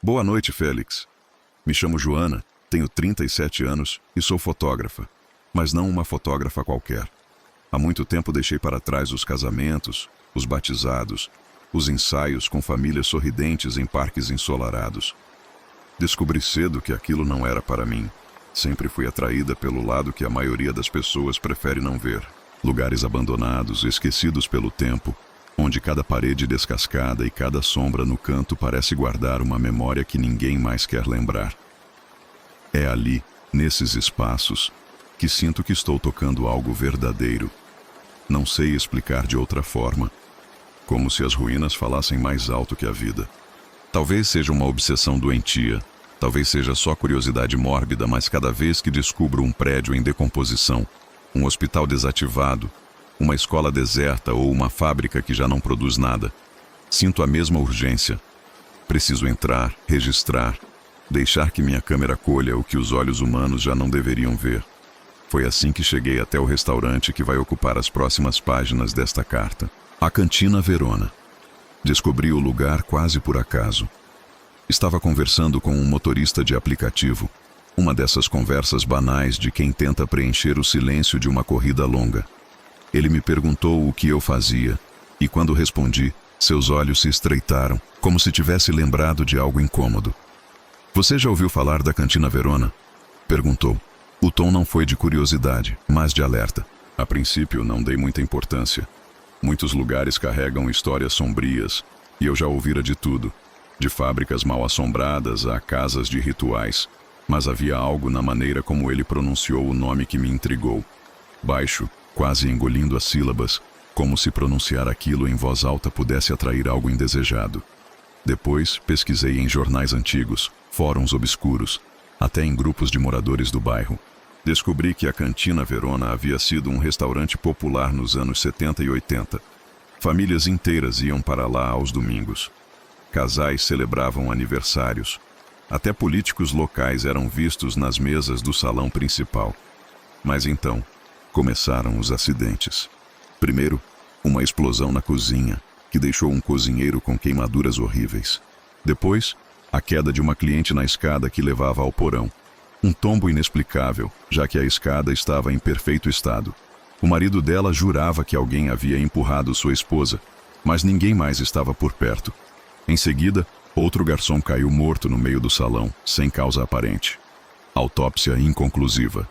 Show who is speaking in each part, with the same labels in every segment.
Speaker 1: Boa noite, Félix. Me chamo Joana, tenho 37 anos e sou fotógrafa, mas não uma fotógrafa qualquer. Há muito tempo deixei para trás os casamentos, os batizados, os ensaios com famílias sorridentes em parques ensolarados. Descobri cedo que aquilo não era para mim. Sempre fui atraída pelo lado que a maioria das pessoas prefere não ver. Lugares abandonados, esquecidos pelo tempo, onde cada parede descascada e cada sombra no canto parece guardar uma memória que ninguém mais quer lembrar. É ali, nesses espaços, que sinto que estou tocando algo verdadeiro. Não sei explicar de outra forma. Como se as ruínas falassem mais alto que a vida. Talvez seja uma obsessão doentia. Talvez seja só curiosidade mórbida, mas cada vez que descubro um prédio em decomposição, um hospital desativado, uma escola deserta ou uma fábrica que já não produz nada, sinto a mesma urgência. Preciso entrar, registrar, deixar que minha câmera colha o que os olhos humanos já não deveriam ver. Foi assim que cheguei até o restaurante que vai ocupar as próximas páginas desta carta. A Cantina Verona. Descobri o lugar quase por acaso. Estava conversando com um motorista de aplicativo, uma dessas conversas banais de quem tenta preencher o silêncio de uma corrida longa. Ele me perguntou o que eu fazia, e quando respondi, seus olhos se estreitaram, como se tivesse lembrado de algo incômodo. Você já ouviu falar da Cantina Verona? Perguntou. O tom não foi de curiosidade, mas de alerta. A princípio, não dei muita importância. Muitos lugares carregam histórias sombrias, e eu já ouvira de tudo, de fábricas mal-assombradas a casas de rituais, mas havia algo na maneira como ele pronunciou o nome que me intrigou. Baixo, quase engolindo as sílabas, como se pronunciar aquilo em voz alta pudesse atrair algo indesejado. Depois, pesquisei em jornais antigos, fóruns obscuros, até em grupos de moradores do bairro. Descobri que a Cantina Verona havia sido um restaurante popular nos anos 70 e 80. Famílias inteiras iam para lá aos domingos. Casais celebravam aniversários. Até políticos locais eram vistos nas mesas do salão principal. Mas então, começaram os acidentes. Primeiro, uma explosão na cozinha, que deixou um cozinheiro com queimaduras horríveis. Depois, a queda de uma cliente na escada que levava ao porão. Um tombo inexplicável, já que a escada estava em perfeito estado. O marido dela jurava que alguém havia empurrado sua esposa, mas ninguém mais estava por perto. Em seguida, outro garçom caiu morto no meio do salão, sem causa aparente. Autópsia inconclusiva.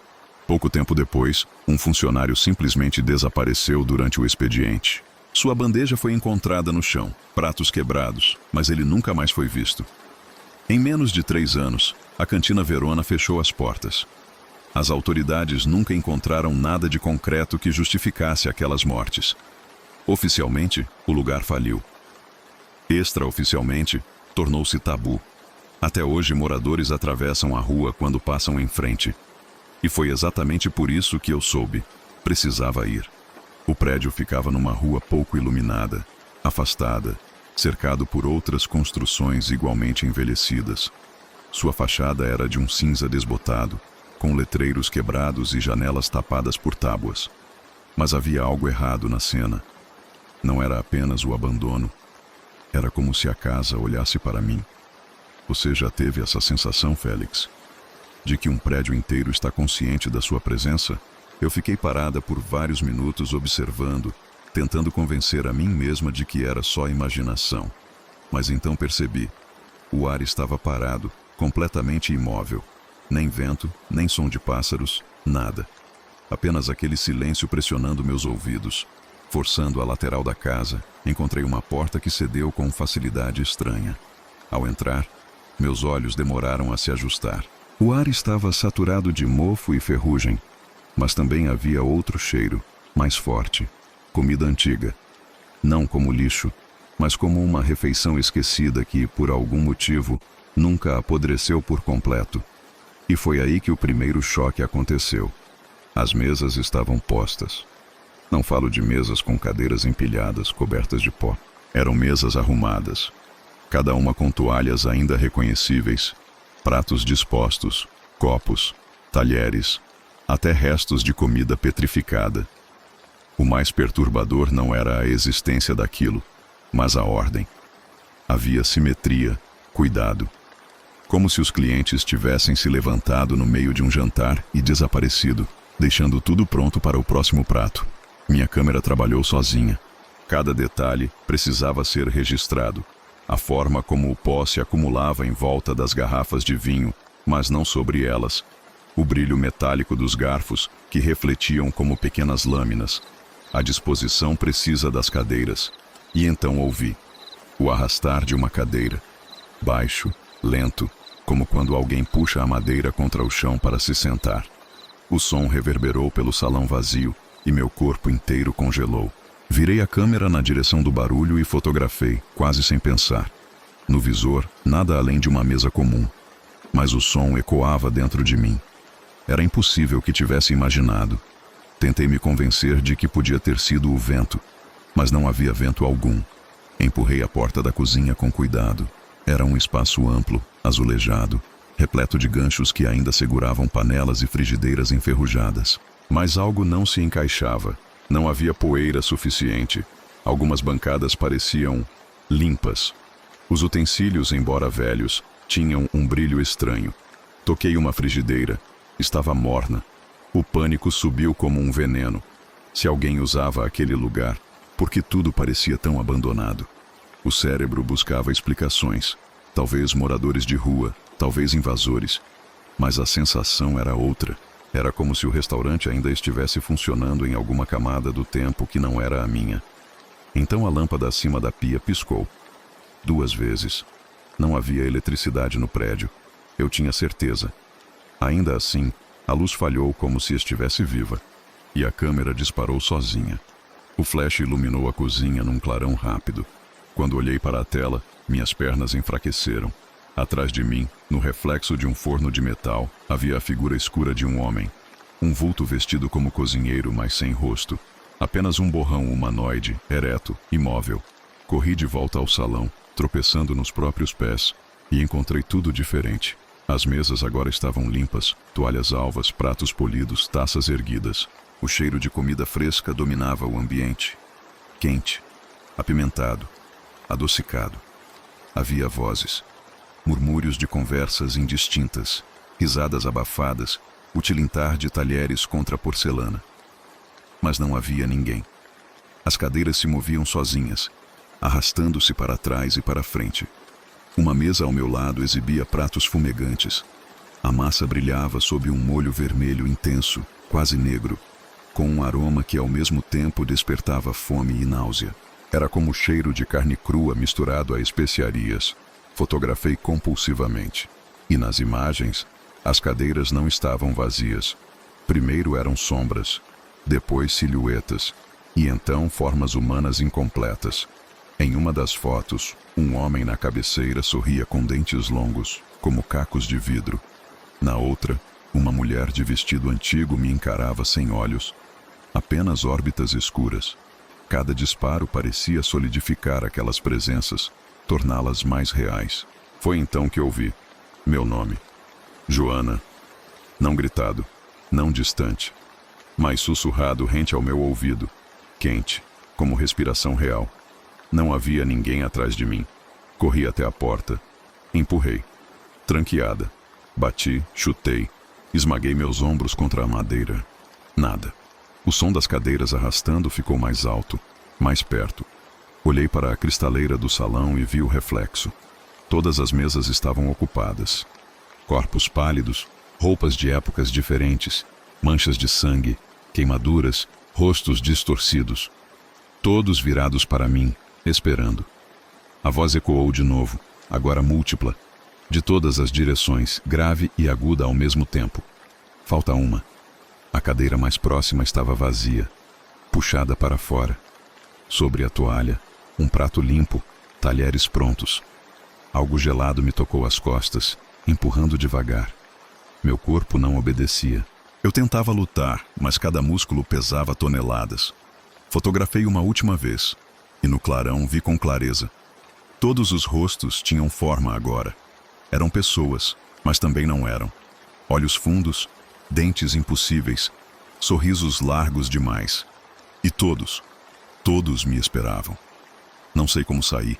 Speaker 1: Pouco tempo depois, um funcionário simplesmente desapareceu durante o expediente. Sua bandeja foi encontrada no chão, pratos quebrados, mas ele nunca mais foi visto. Em menos de 3 anos, a Cantina Verona fechou as portas. As autoridades nunca encontraram nada de concreto que justificasse aquelas mortes. Oficialmente, o lugar faliu. Extraoficialmente, tornou-se tabu. Até hoje, moradores atravessam a rua quando passam em frente. E foi exatamente por isso que eu soube. Precisava ir. O prédio ficava numa rua pouco iluminada, afastada, cercado por outras construções igualmente envelhecidas. Sua fachada era de um cinza desbotado, com letreiros quebrados e janelas tapadas por tábuas. Mas havia algo errado na cena. Não era apenas o abandono. Era como se a casa olhasse para mim. Você já teve essa sensação, Félix? De que um prédio inteiro está consciente da sua presença? Eu fiquei parada por vários minutos observando, tentando convencer a mim mesma de que era só imaginação. Mas então percebi. O ar estava parado, completamente imóvel. Nem vento, nem som de pássaros, nada. Apenas aquele silêncio pressionando meus ouvidos. Forçando a lateral da casa, encontrei uma porta que cedeu com facilidade estranha. Ao entrar, meus olhos demoraram a se ajustar. O ar estava saturado de mofo e ferrugem, mas também havia outro cheiro, mais forte. Comida antiga. Não como lixo, mas como uma refeição esquecida que, por algum motivo, nunca apodreceu por completo. E foi aí que o primeiro choque aconteceu. As mesas estavam postas. Não falo de mesas com cadeiras empilhadas, cobertas de pó. Eram mesas arrumadas, cada uma com toalhas ainda reconhecíveis, pratos dispostos, copos, talheres, até restos de comida petrificada. O mais perturbador não era a existência daquilo, mas a ordem. Havia simetria, cuidado. como se os clientes tivessem se levantado no meio de um jantar e desaparecido, deixando tudo pronto para o próximo prato. Minha câmera trabalhou sozinha. Cada detalhe precisava ser registrado. A forma como o pó se acumulava em volta das garrafas de vinho, mas não sobre elas. O brilho metálico dos garfos, que refletiam como pequenas lâminas. A disposição precisa das cadeiras. E então ouvi o arrastar de uma cadeira. Baixo, lento, como quando alguém puxa a madeira contra o chão para se sentar. O som reverberou pelo salão vazio e meu corpo inteiro congelou. Virei a câmera na direção do barulho e fotografei, quase sem pensar. No visor, nada além de uma mesa comum. Mas o som ecoava dentro de mim. Era impossível que tivesse imaginado. Tentei me convencer de que podia ter sido o vento, mas não havia vento algum. Empurrei a porta da cozinha com cuidado. Era um espaço amplo, azulejado, repleto de ganchos que ainda seguravam panelas e frigideiras enferrujadas. Mas algo não se encaixava. Não havia poeira suficiente. Algumas bancadas pareciam limpas. Os utensílios, embora velhos, tinham um brilho estranho. Toquei uma frigideira. Estava morna. O pânico subiu como um veneno. Se alguém usava aquele lugar, por que tudo parecia tão abandonado? O cérebro buscava explicações. Talvez moradores de rua, talvez invasores. Mas a sensação era outra. Era como se o restaurante ainda estivesse funcionando em alguma camada do tempo que não era a minha. Então a lâmpada acima da pia piscou. 2 vezes. Não havia eletricidade no prédio. Eu tinha certeza. Ainda assim, a luz falhou como se estivesse viva. E a câmera disparou sozinha. O flash iluminou a cozinha num clarão rápido. Quando olhei para a tela, minhas pernas enfraqueceram. Atrás de mim, no reflexo de um forno de metal, havia a figura escura de um homem. Um vulto vestido como cozinheiro, mas sem rosto. Apenas um borrão humanoide, ereto, imóvel. Corri de volta ao salão, tropeçando nos próprios pés, e encontrei tudo diferente. As mesas agora estavam limpas, toalhas alvas, pratos polidos, taças erguidas. O cheiro de comida fresca dominava o ambiente. Quente, apimentado, adocicado. Havia vozes. Murmúrios de conversas indistintas, risadas abafadas, o tilintar de talheres contra a porcelana. Mas não havia ninguém. As cadeiras se moviam sozinhas, arrastando-se para trás e para frente. Uma mesa ao meu lado exibia pratos fumegantes. A massa brilhava sob um molho vermelho intenso, quase negro, com um aroma que ao mesmo tempo despertava fome e náusea. Era como o cheiro de carne crua misturado a especiarias. Fotografei compulsivamente. E nas imagens, as cadeiras não estavam vazias. Primeiro eram sombras, depois silhuetas, e então formas humanas incompletas. Em uma das fotos, um homem na cabeceira sorria com dentes longos, como cacos de vidro. Na outra, uma mulher de vestido antigo me encarava sem olhos. Apenas órbitas escuras. Cada disparo parecia solidificar aquelas presenças, torná-las mais reais. Foi então que ouvi meu nome. Joana. Não gritado, não distante, mas sussurrado rente ao meu ouvido, quente, como respiração real. Não havia ninguém atrás de mim. Corri até a porta. Empurrei. Tranqueada. Bati, chutei, esmaguei meus ombros contra a madeira. Nada. O som das cadeiras arrastando ficou mais alto, mais perto. Olhei para a cristaleira do salão e vi o reflexo. Todas as mesas estavam ocupadas. Corpos pálidos, roupas de épocas diferentes, manchas de sangue, queimaduras, rostos distorcidos. Todos virados para mim, esperando. A voz ecoou de novo, agora múltipla, de todas as direções, grave e aguda ao mesmo tempo. Falta uma. A cadeira mais próxima estava vazia, puxada para fora. Sobre a toalha, um prato limpo, talheres prontos. Algo gelado me tocou as costas, empurrando devagar. Meu corpo não obedecia. Eu tentava lutar, mas cada músculo pesava toneladas. Fotografei uma última vez, e no clarão vi com clareza. Todos os rostos tinham forma agora. Eram pessoas, mas também não eram. Olhos fundos, dentes impossíveis, sorrisos largos demais. E todos me esperavam. Não sei como saí.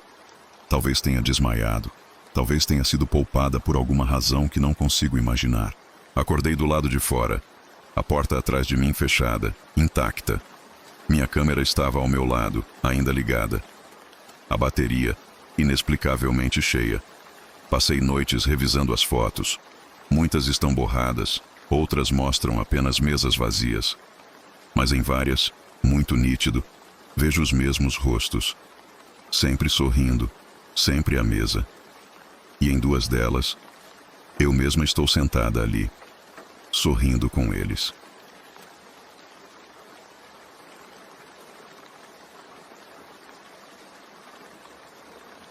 Speaker 1: Talvez tenha desmaiado. Talvez tenha sido poupada por alguma razão que não consigo imaginar. Acordei do lado de fora. A porta atrás de mim fechada, intacta. Minha câmera estava ao meu lado, ainda ligada. A bateria, inexplicavelmente cheia. Passei noites revisando as fotos. Muitas estão borradas, outras mostram apenas mesas vazias. Mas em várias, muito nítido, vejo os mesmos rostos. Sempre sorrindo, sempre à mesa. E em duas delas, eu mesma estou sentada ali, sorrindo com eles.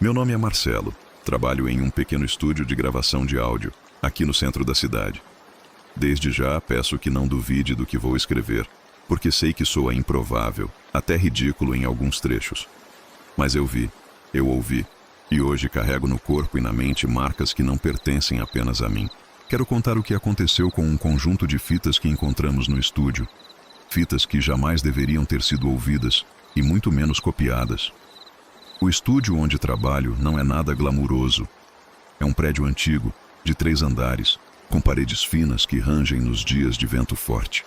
Speaker 1: Meu nome é Marcelo. Trabalho em um pequeno estúdio de gravação de áudio, aqui no centro da cidade. Desde já peço que não duvide do que vou escrever, porque sei que soa improvável, até ridículo em alguns trechos. Mas eu ouvi, e hoje carrego no corpo e na mente marcas que não pertencem apenas a mim. Quero contar o que aconteceu com um conjunto de fitas que encontramos no estúdio. Fitas que jamais deveriam ter sido ouvidas, e muito menos copiadas. O estúdio onde trabalho não é nada glamuroso. É um prédio antigo, de 3 andares, com paredes finas que rangem nos dias de vento forte.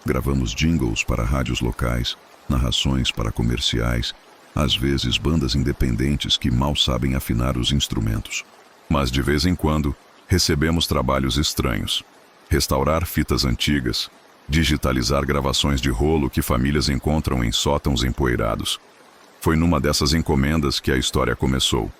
Speaker 1: Gravamos jingles para rádios locais, narrações para comerciais, às vezes bandas independentes que mal sabem afinar os instrumentos. Mas de vez em quando, recebemos trabalhos estranhos. Restaurar fitas antigas, digitalizar gravações de rolo que famílias encontram em sótãos empoeirados. Foi numa dessas encomendas que a história começou.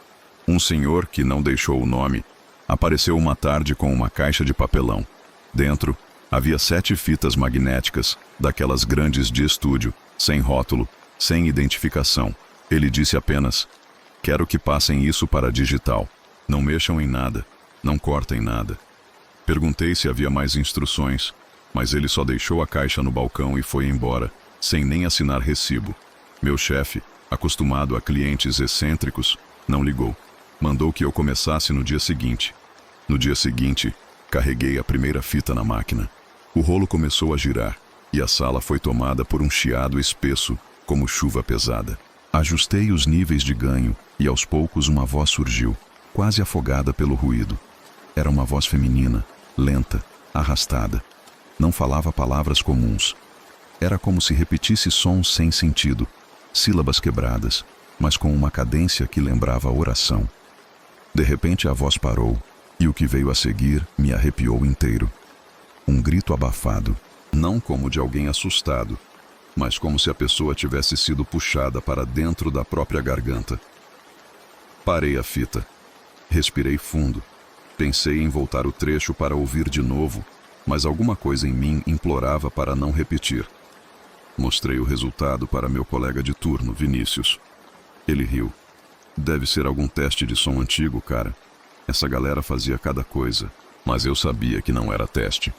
Speaker 1: Um senhor, que não deixou o nome, apareceu uma tarde com uma caixa de papelão. Dentro, havia 7 fitas magnéticas, daquelas grandes de estúdio, sem rótulo, sem identificação. Ele disse apenas: "Quero que passem isso para digital. Não mexam em nada, não cortem nada." Perguntei se havia mais instruções, mas ele só deixou a caixa no balcão e foi embora, sem nem assinar recibo. Meu chefe, acostumado a clientes excêntricos, não ligou. Mandou que eu começasse no dia seguinte. No dia seguinte, carreguei a primeira fita na máquina. O rolo começou a girar, e a sala foi tomada por um chiado espesso, como chuva pesada. Ajustei os níveis de ganho, e aos poucos uma voz surgiu, quase afogada pelo ruído. Era uma voz feminina, lenta, arrastada. Não falava palavras comuns. Era como se repetisse sons sem sentido, sílabas quebradas, mas com uma cadência que lembrava oração. De repente a voz parou, e o que veio a seguir me arrepiou inteiro. Um grito abafado, não como de alguém assustado, mas como se a pessoa tivesse sido puxada para dentro da própria garganta. Parei a fita. Respirei fundo. Pensei em voltar o trecho para ouvir de novo, mas alguma coisa em mim implorava para não repetir. Mostrei o resultado para meu colega de turno, Vinícius. Ele riu. "Deve ser algum teste de som antigo, cara. Essa galera fazia cada coisa." Mas eu sabia que não era teste.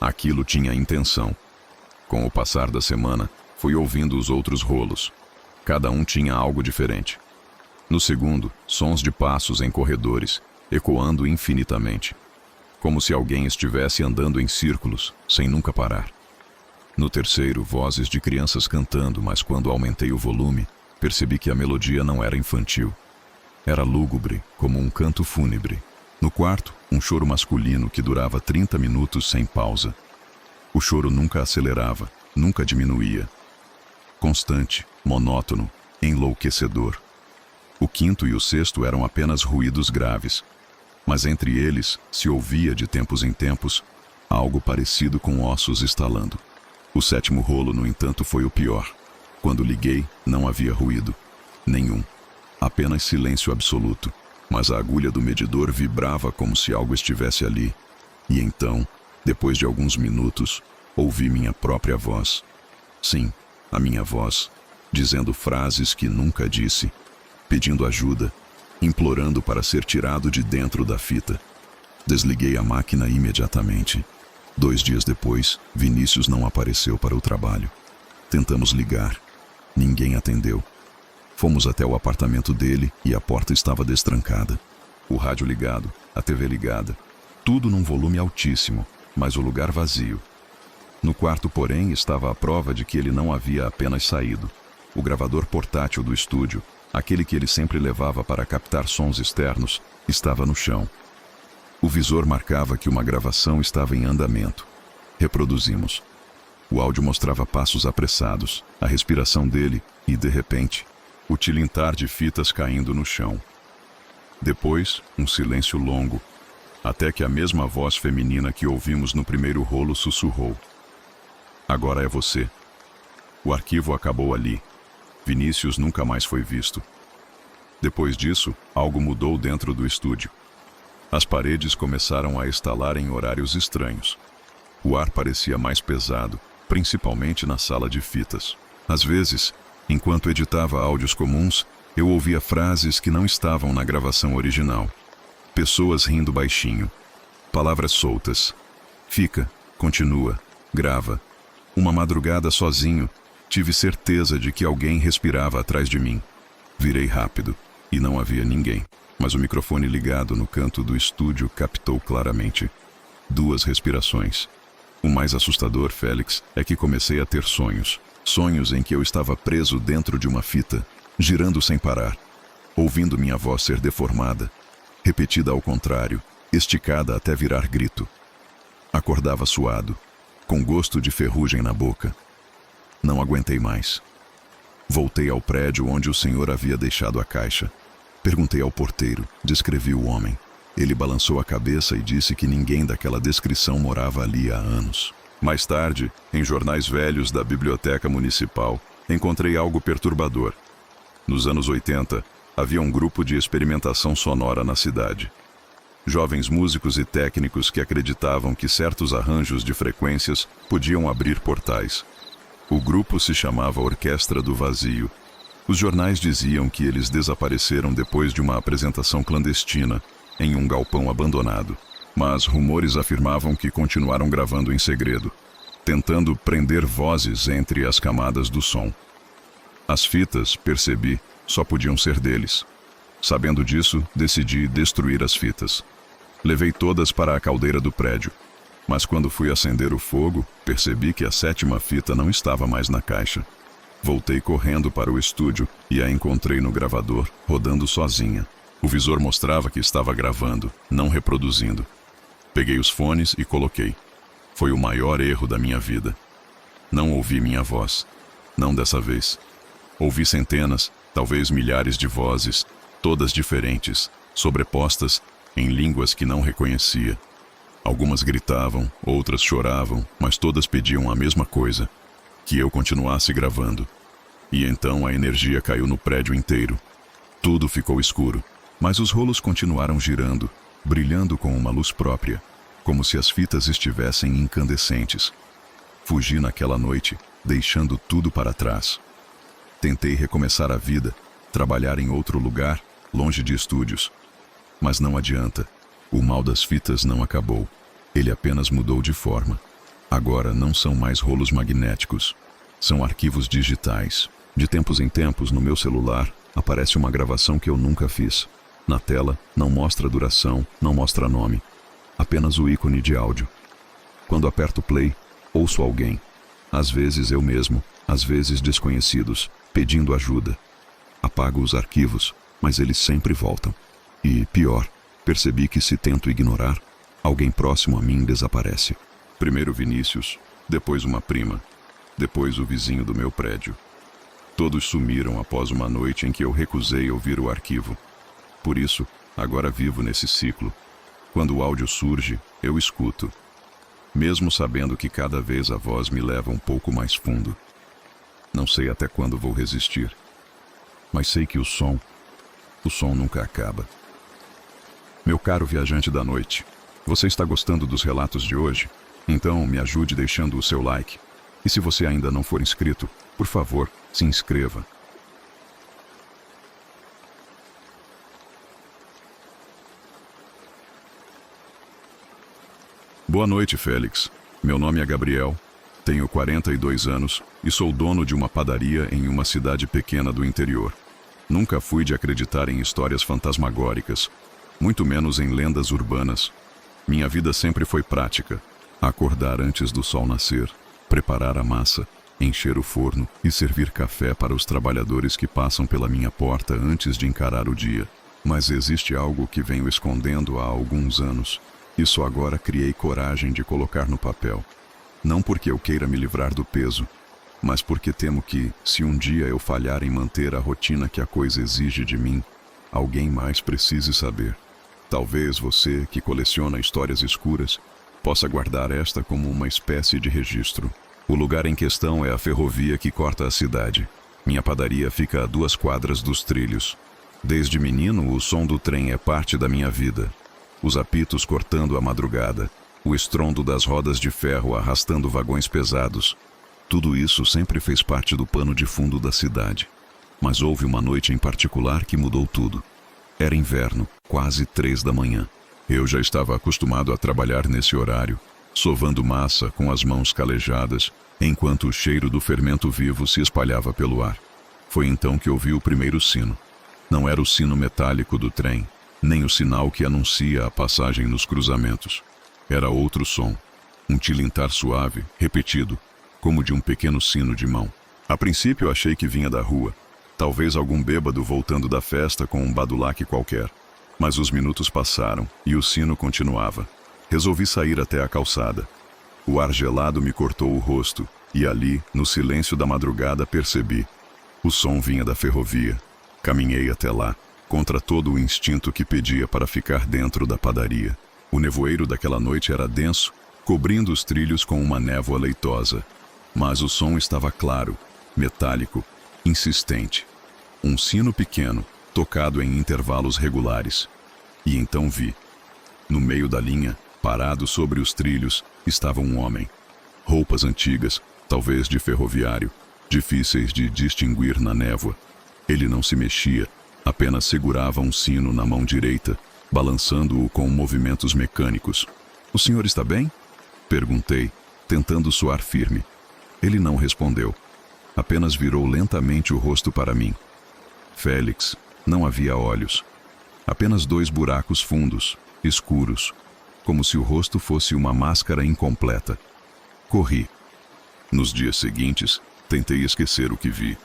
Speaker 1: Aquilo tinha intenção. Com o passar da semana, fui ouvindo os outros rolos. Cada um tinha algo diferente. No segundo, sons de passos em corredores, ecoando infinitamente. Como se alguém estivesse andando em círculos, sem nunca parar. No terceiro, vozes de crianças cantando, mas quando aumentei o volume, percebi que a melodia não era infantil. Era lúgubre, como um canto fúnebre. No quarto, um choro masculino que durava 30 minutos sem pausa. O choro nunca acelerava, nunca diminuía. Constante, monótono, enlouquecedor. O quinto e o sexto eram apenas ruídos graves, mas entre eles se ouvia de tempos em tempos algo parecido com ossos estalando. O sétimo rolo, no entanto, foi o pior. Quando liguei, não havia ruído. Nenhum. Apenas silêncio absoluto. Mas a agulha do medidor vibrava como se algo estivesse ali. E então, depois de alguns minutos, ouvi minha própria voz. Sim, a minha voz, dizendo frases que nunca disse, pedindo ajuda, implorando para ser tirado de dentro da fita. Desliguei a máquina imediatamente. 2 dias depois, Vinícius não apareceu para o trabalho. Tentamos ligar. Ninguém atendeu. Fomos até o apartamento dele e a porta estava destrancada. O rádio ligado, a TV ligada. Tudo num volume altíssimo, mas o lugar vazio. No quarto, porém, estava a prova de que ele não havia apenas saído. O gravador portátil do estúdio, Aquele que ele sempre levava para captar sons externos, estava no chão. O visor marcava que uma gravação estava em andamento. Reproduzimos. O áudio mostrava passos apressados, a respiração dele e, de repente, o tilintar de fitas caindo no chão. Depois, um silêncio longo, até que a mesma voz feminina que ouvimos no primeiro rolo sussurrou: "Agora é você." O arquivo acabou ali. Vinícius nunca mais foi visto. Depois disso, algo mudou dentro do estúdio. As paredes começaram a estalar em horários estranhos. O ar parecia mais pesado, principalmente na sala de fitas. Às vezes, enquanto editava áudios comuns, eu ouvia frases que não estavam na gravação original. Pessoas rindo baixinho. Palavras soltas. Fica, continua, grava. Uma madrugada sozinho, tive certeza de que alguém respirava atrás de mim. Virei rápido, e não havia ninguém, mas o microfone ligado no canto do estúdio captou claramente 2 respirações. O mais assustador, Félix, é que comecei a ter sonhos. Sonhos em que eu estava preso dentro de uma fita, girando sem parar, ouvindo minha voz ser deformada, repetida ao contrário, esticada até virar grito. Acordava suado, com gosto de ferrugem na boca. Não aguentei mais. Voltei ao prédio onde o senhor havia deixado a caixa. Perguntei ao porteiro, descrevi o homem. Ele balançou a cabeça e disse que ninguém daquela descrição morava ali há anos. Mais tarde, em jornais velhos da biblioteca municipal, encontrei algo perturbador. Nos anos 80, havia um grupo de experimentação sonora na cidade. Jovens músicos e técnicos que acreditavam que certos arranjos de frequências podiam abrir portais. O grupo se chamava Orquestra do Vazio. Os jornais diziam que eles desapareceram depois de uma apresentação clandestina, em um galpão abandonado. Mas rumores afirmavam que continuaram gravando em segredo, tentando prender vozes entre as camadas do som. As fitas, percebi, só podiam ser deles. Sabendo disso, decidi destruir as fitas. Levei todas para a caldeira do prédio, mas quando fui acender o fogo, percebi que a 7ª fita não estava mais na caixa. Voltei correndo para o estúdio e a encontrei no gravador, rodando sozinha. O visor mostrava que estava gravando, não reproduzindo. Peguei os fones e coloquei. Foi o maior erro da minha vida. Não ouvi minha voz. Não dessa vez. Ouvi centenas, talvez milhares de vozes, todas diferentes, sobrepostas, em línguas que não reconhecia. Algumas gritavam, outras choravam, mas todas pediam a mesma coisa: que eu continuasse gravando. E então a energia caiu no prédio inteiro. Tudo ficou escuro, mas os rolos continuaram girando, brilhando com uma luz própria, como se as fitas estivessem incandescentes. Fugi naquela noite, deixando tudo para trás. Tentei recomeçar a vida, trabalhar em outro lugar, longe de estúdios. Mas não adianta. O mal das fitas não acabou. Ele apenas mudou de forma. Agora não são mais rolos magnéticos. São arquivos digitais. De tempos em tempos, no meu celular, aparece uma gravação que eu nunca fiz. Na tela, não mostra duração, não mostra nome. Apenas o ícone de áudio. Quando aperto play, ouço alguém. Às vezes eu mesmo, às vezes desconhecidos, pedindo ajuda. Apago os arquivos, mas eles sempre voltam. E, pior, percebi que se tento ignorar, alguém próximo a mim desaparece. Primeiro Vinícius, depois uma prima, depois o vizinho do meu prédio. Todos sumiram após uma noite em que eu recusei ouvir o arquivo. Por isso, agora vivo nesse ciclo. Quando o áudio surge, eu escuto. Mesmo sabendo que cada vez a voz me leva um pouco mais fundo. Não sei até quando vou resistir. Mas sei que o som nunca acaba. Meu caro viajante da noite, você está gostando dos relatos de hoje? Então me ajude deixando o seu like. E se você ainda não for inscrito, por favor, se inscreva. Boa noite, Félix. Meu nome é Gabriel, tenho 42 anos e sou dono de uma padaria em uma cidade pequena do interior. Nunca fui de acreditar em histórias fantasmagóricas, muito menos em lendas urbanas. Minha vida sempre foi prática: acordar antes do sol nascer, preparar a massa, encher o forno e servir café para os trabalhadores que passam pela minha porta antes de encarar o dia. Mas existe algo que venho escondendo há alguns anos, e só agora criei coragem de colocar no papel. Não porque eu queira me livrar do peso, mas porque temo que, se um dia eu falhar em manter a rotina que a coisa exige de mim, alguém mais precise saber. Talvez você, que coleciona histórias escuras, possa guardar esta como uma espécie de registro. O lugar em questão é a ferrovia que corta a cidade. Minha padaria fica a 2 quadras dos trilhos. Desde menino, o som do trem é parte da minha vida. Os apitos cortando a madrugada, o estrondo das rodas de ferro arrastando vagões pesados. Tudo isso sempre fez parte do pano de fundo da cidade. Mas houve uma noite em particular que mudou tudo. Era inverno, quase 3 da manhã. Eu já estava acostumado a trabalhar nesse horário, sovando massa com as mãos calejadas, enquanto o cheiro do fermento vivo se espalhava pelo ar. Foi então que ouvi o primeiro sino. Não era o sino metálico do trem, nem o sinal que anuncia a passagem nos cruzamentos. Era outro som, um tilintar suave, repetido, como de um pequeno sino de mão. A princípio achei que vinha da rua, talvez algum bêbado voltando da festa com um badulaque qualquer. Mas os minutos passaram e o sino continuava. Resolvi sair até a calçada. O ar gelado me cortou o rosto e ali, no silêncio da madrugada, percebi. O som vinha da ferrovia. Caminhei até lá, contra todo o instinto que pedia para ficar dentro da padaria. O nevoeiro daquela noite era denso, cobrindo os trilhos com uma névoa leitosa. Mas o som estava claro, metálico, insistente. Um sino pequeno, tocado em intervalos regulares. E então vi. No meio da linha, parado sobre os trilhos, estava um homem. Roupas antigas, talvez de ferroviário, difíceis de distinguir na névoa. Ele não se mexia, apenas segurava um sino na mão direita, balançando-o com movimentos mecânicos. "O senhor está bem?" Perguntei, tentando soar firme. Ele não respondeu. Apenas virou lentamente o rosto para mim. Félix, não havia olhos. Apenas 2 buracos fundos, escuros, como se o rosto fosse uma máscara incompleta. Corri. Nos dias seguintes, tentei esquecer o que vi.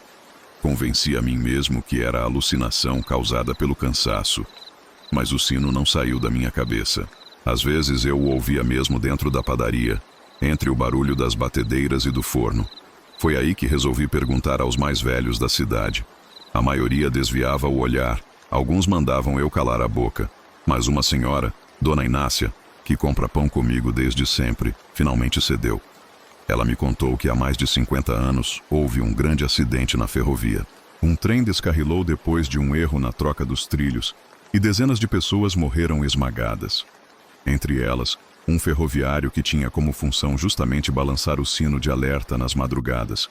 Speaker 1: Convenci a mim mesmo que era alucinação causada pelo cansaço. Mas o sino não saiu da minha cabeça. Às vezes eu o ouvia mesmo dentro da padaria, entre o barulho das batedeiras e do forno. Foi aí que resolvi perguntar aos mais velhos da cidade. A maioria desviava o olhar, alguns mandavam eu calar a boca. Mas uma senhora, Dona Inácia, que compra pão comigo desde sempre, finalmente cedeu. Ela me contou que há mais de 50 anos houve um grande acidente na ferrovia. Um trem descarrilou depois de um erro na troca dos trilhos e dezenas de pessoas morreram esmagadas. Entre elas, um ferroviário que tinha como função justamente balançar o sino de alerta nas madrugadas.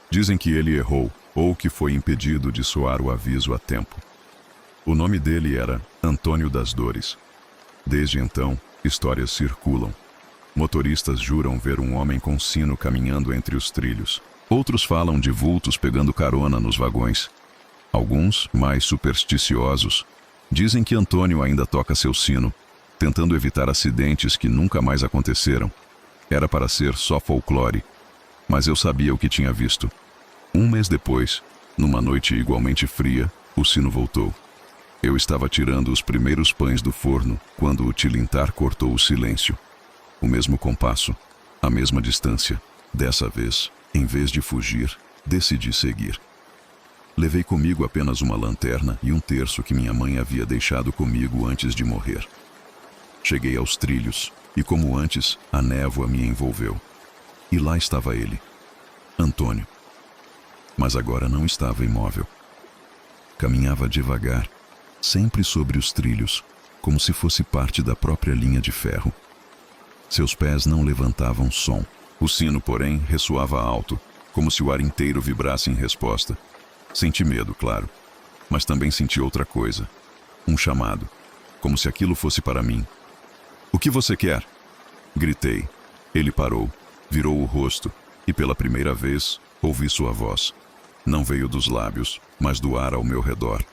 Speaker 1: Dizem que ele errou ou que foi impedido de soar o aviso a tempo. O nome dele era Antônio das Dores. Desde então, histórias circulam. Motoristas juram ver um homem com sino caminhando entre os trilhos. Outros falam de vultos pegando carona nos vagões. Alguns, mais supersticiosos, dizem que Antônio ainda toca seu sino, tentando evitar acidentes que nunca mais aconteceram. Era para ser só folclore, mas eu sabia o que tinha visto. Um mês depois, numa noite igualmente fria, o sino voltou. Eu estava tirando os primeiros pães do forno quando o tilintar cortou o silêncio. O mesmo compasso, a mesma distância. Dessa vez, em vez de fugir, decidi seguir. Levei comigo apenas uma lanterna e um terço que minha mãe havia deixado comigo antes de morrer. Cheguei aos trilhos e, como antes, a névoa me envolveu. E lá estava ele, Antônio. Mas agora não estava imóvel. Caminhava devagar, sempre sobre os trilhos, como se fosse parte da própria linha de ferro. Seus pés não levantavam som. O sino, porém, ressoava alto, como se o ar inteiro vibrasse em resposta. Senti medo, claro, mas também senti outra coisa. Um chamado, como se aquilo fosse para mim. "O que você quer?" Gritei. Ele parou, virou o rosto, e pela primeira vez, ouvi sua voz. Não veio dos lábios, mas do ar ao meu redor.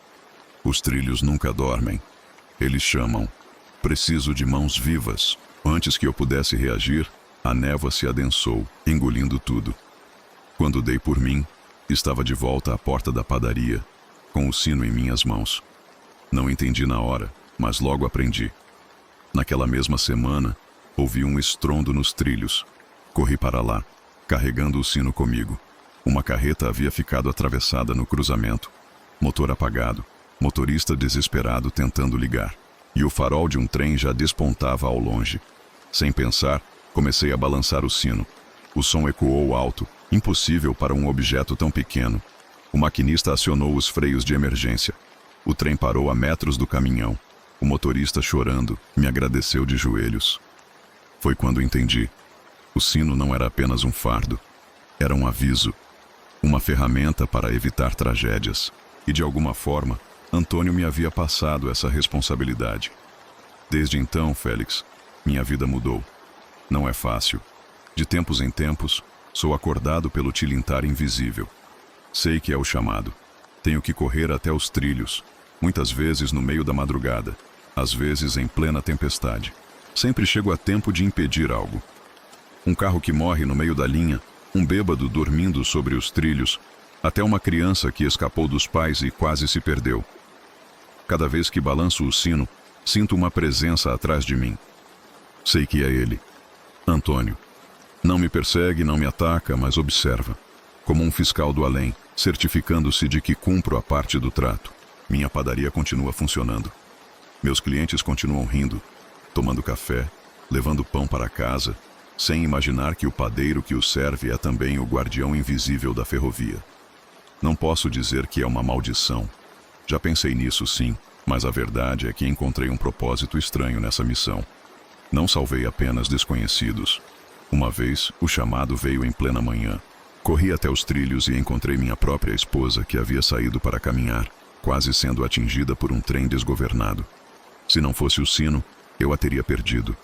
Speaker 1: Os trilhos nunca dormem. Eles chamam. Preciso de mãos vivas. Antes que eu pudesse reagir, a névoa se adensou, engolindo tudo. Quando dei por mim, estava de volta à porta da padaria, com o sino em minhas mãos. Não entendi na hora, mas logo aprendi. Naquela mesma semana, ouvi um estrondo nos trilhos. Corri para lá, carregando o sino comigo. Uma carreta havia ficado atravessada no cruzamento. Motor apagado, motorista desesperado tentando ligar. E o farol de um trem já despontava ao longe. Sem pensar, comecei a balançar o sino. O som ecoou alto, impossível para um objeto tão pequeno. O maquinista acionou os freios de emergência. O trem parou a metros do caminhão. O motorista, chorando, me agradeceu de joelhos. Foi quando entendi. O sino não era apenas um fardo. Era um aviso. Uma ferramenta para evitar tragédias. E de alguma forma, Antônio me havia passado essa responsabilidade. Desde então, Félix, minha vida mudou. Não é fácil. De tempos em tempos, sou acordado pelo tilintar invisível. Sei que é o chamado. Tenho que correr até os trilhos, muitas vezes no meio da madrugada, às vezes em plena tempestade. Sempre chego a tempo de impedir algo. Um carro que morre no meio da linha, um bêbado dormindo sobre os trilhos, até uma criança que escapou dos pais e quase se perdeu. Cada vez que balanço o sino, sinto uma presença atrás de mim. Sei que é ele, Antônio. Não me persegue, não me ataca, mas observa. Como um fiscal do além, certificando-se de que cumpro a parte do trato. Minha padaria continua funcionando. Meus clientes continuam rindo, tomando café, levando pão para casa, sem imaginar que o padeiro que os serve é também o guardião invisível da ferrovia. Não posso dizer que é uma maldição. Já pensei nisso sim, mas a verdade é que encontrei um propósito estranho nessa missão. Não salvei apenas desconhecidos. Uma vez, o chamado veio em plena manhã. Corri até os trilhos e encontrei minha própria esposa, que havia saído para caminhar, quase sendo atingida por um trem desgovernado. Se não fosse o sino, eu a teria perdido.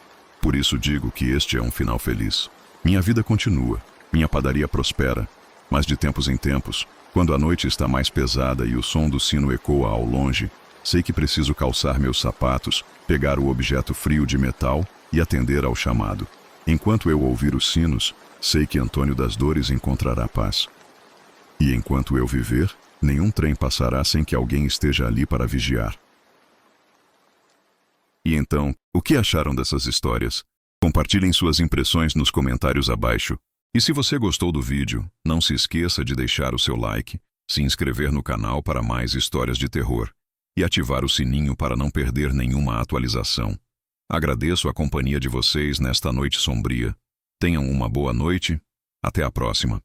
Speaker 1: Por isso digo que este é um final feliz. Minha vida continua, minha padaria prospera, mas de tempos em tempos, quando a noite está mais pesada e o som do sino ecoa ao longe, sei que preciso calçar meus sapatos, pegar o objeto frio de metal e atender ao chamado. Enquanto eu ouvir os sinos, sei que Antônio das Dores encontrará paz. E enquanto eu viver, nenhum trem passará sem que alguém esteja ali para vigiar. E então, o que acharam dessas histórias? Compartilhem suas impressões nos comentários abaixo. E se você gostou do vídeo, não se esqueça de deixar o seu like, se inscrever no canal para mais histórias de terror e ativar o sininho para não perder nenhuma atualização. Agradeço a companhia de vocês nesta noite sombria. Tenham uma boa noite. Até a próxima.